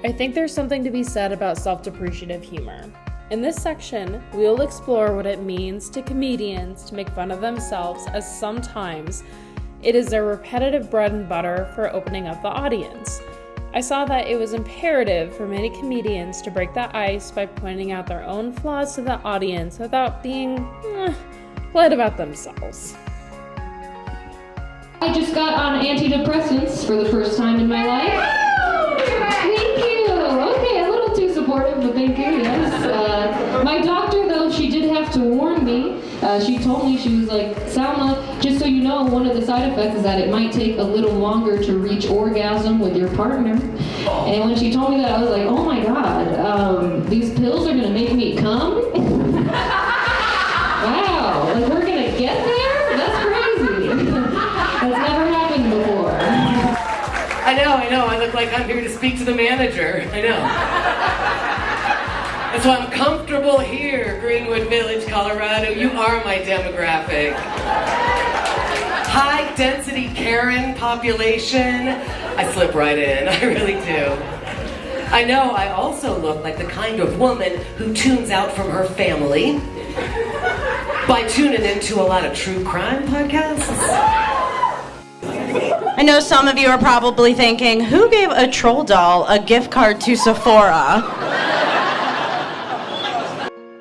I think there's something to be said about self-depreciative humor. In this section, we will explore what it means to comedians to make fun of themselves, as sometimes it is their repetitive bread and butter for opening up the audience. I saw that it was imperative for many comedians to break the ice by pointing out their own flaws to the audience without being polite about themselves. I just got on antidepressants for the first time in my life. Thank you. Okay, a little too supportive, but thank you, yes. My doctor, though, she did have to warn me. She told me, she was like, Salma, just so you know, one of the side effects is that it might take a little longer to reach orgasm with your partner. And when she told me that, I was like, oh my God, these pills are gonna make me come? Wow, like we're gonna get there? That's crazy. That's never happened before. I know, I look like I'm here to speak to the manager, I know. That's why I'm comfortable here, Greenwood Village, Colorado. You are my demographic. High density Karen population. I slip right in, I really do. I know I also look like the kind of woman who tunes out from her family by tuning into a lot of true crime podcasts. I know some of you are probably thinking, who gave a troll doll a gift card to Sephora?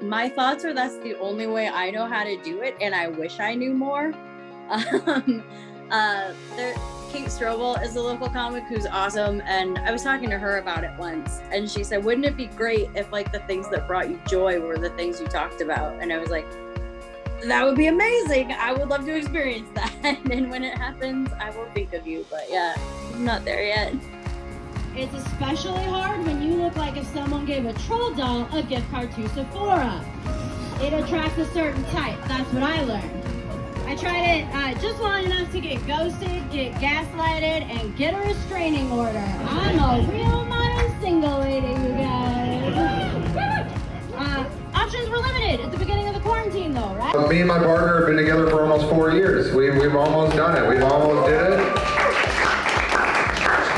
My thoughts are that's the only way I know how to do it, and I wish I knew more. Kate Strobel is a local comic who's awesome, and I was talking to her about it once, and she said, wouldn't it be great if like the things that brought you joy were the things you talked about? And I was like, that would be amazing. I would love to experience that. And when it happens, I will think of you. But yeah, I'm not there yet. It's especially hard when you look like if someone gave a troll doll a gift card to Sephora. It attracts a certain type. That's what I learned. I tried it just long enough to get ghosted, get gaslighted, and get a restraining order. I'm a real modern single lady, you guys. Options were limited at the beginning of the quarantine, though, right? Me and my partner have been together for almost 4 years. We've almost done it. We've almost did it.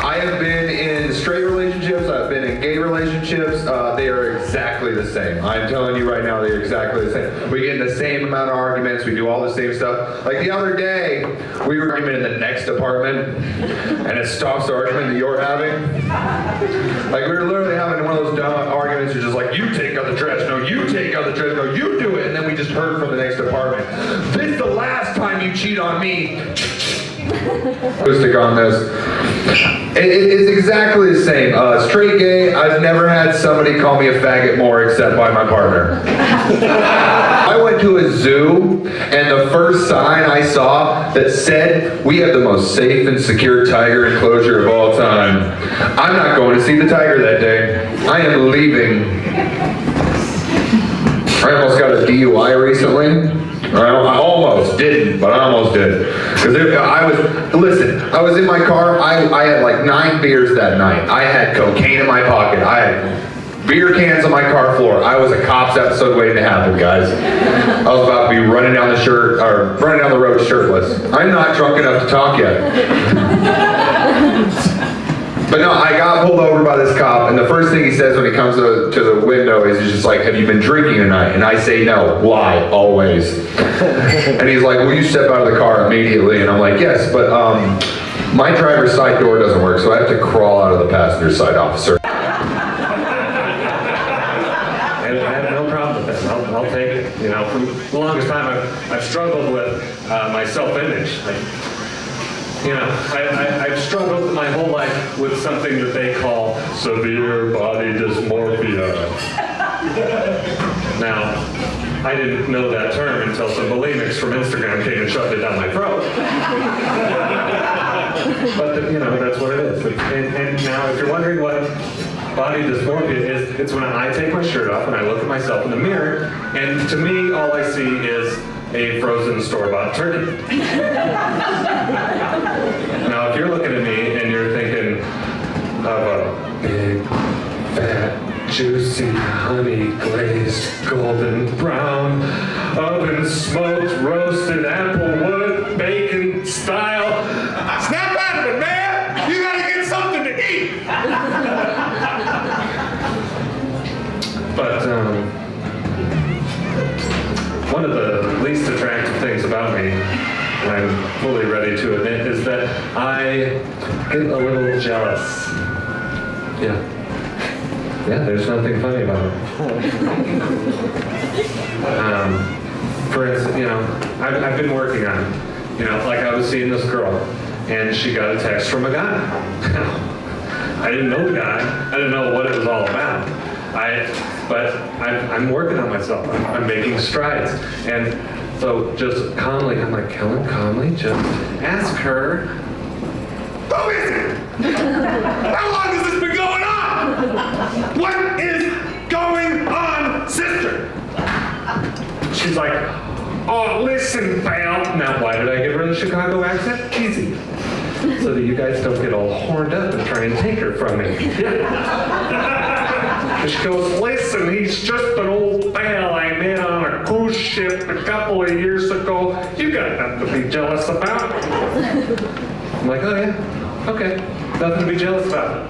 I have been in straight relationships. I've been in gay relationships. They are exactly the same. I'm telling you right now, they are exactly the same. We get in the same amount of arguments. We do all the same stuff. Like the other day, we were arguing in the next apartment, and it stops the argument that you're having. Like we were literally having one of those dumb arguments. You're just like, you take out the trash. No, you take out the trash. No, you do it. And then we just heard from the next apartment. This is the last time you cheat on me. Acoustic on this. It's exactly the same. Straight gay, I've never had somebody call me a faggot more except by my partner. I went to a zoo, and the first sign I saw that said, we have the most safe and secure tiger enclosure of all time. I'm not going to see the tiger that day. I am leaving. I almost got a DUI recently. I almost didn't, but I almost did. Because I was in my car, I had like 9 beers that night. I had cocaine in my pocket. I had beer cans on my car floor. I was a Cops episode waiting to happen, guys. I was about to be running down the road shirtless. I'm not drunk enough to talk yet. But no, I got pulled over by this cop, and the first thing he says when he comes to the window is he's just like, have you been drinking tonight? And I say no. Why? Always. And he's like, will you step out of the car immediately? And I'm like, yes, but my driver's side door doesn't work, so I have to crawl out of the passenger side, officer. I have no problem with that. I'll take it. You know, for the longest time, I've struggled with my self-image. I've struggled my whole life with something that they call severe body dysmorphia. Now, I didn't know that term until some bulimics from Instagram came and shoved it down my throat. But, that's what it is. And now, if you're wondering what body dysmorphia is, it's when I take my shirt off and I look at myself in the mirror, and to me, all I see is a frozen store-bought turkey. Now, if you're looking at me and you're thinking of a big, fat, juicy, honey-glazed, golden brown, oven-smoked, roasted, applewood, bacon style, snap out of it, man! You gotta get something to eat! But one of the least attractive things about me, and I'm fully ready to admit, is that I get a little jealous. Yeah. Yeah, there's nothing funny about it. For instance, I've been working on it. Like I was seeing this girl, and she got a text from a guy. I didn't know the guy. I didn't know what it was all about. But I'm working on myself. I'm making strides. And so just calmly, I'm like, Kellen, calmly, just ask her, who is it? How long has this been going on? What is going on, sister? She's like, oh, listen, pal. Now, why did I give her the Chicago accent? Easy. So that you guys don't get all horned up and try and take her from me. And she goes, listen, he's just an old pal I met on a cruise ship a couple of years ago. You got nothing to be jealous about. I'm like, oh yeah, okay, nothing to be jealous about.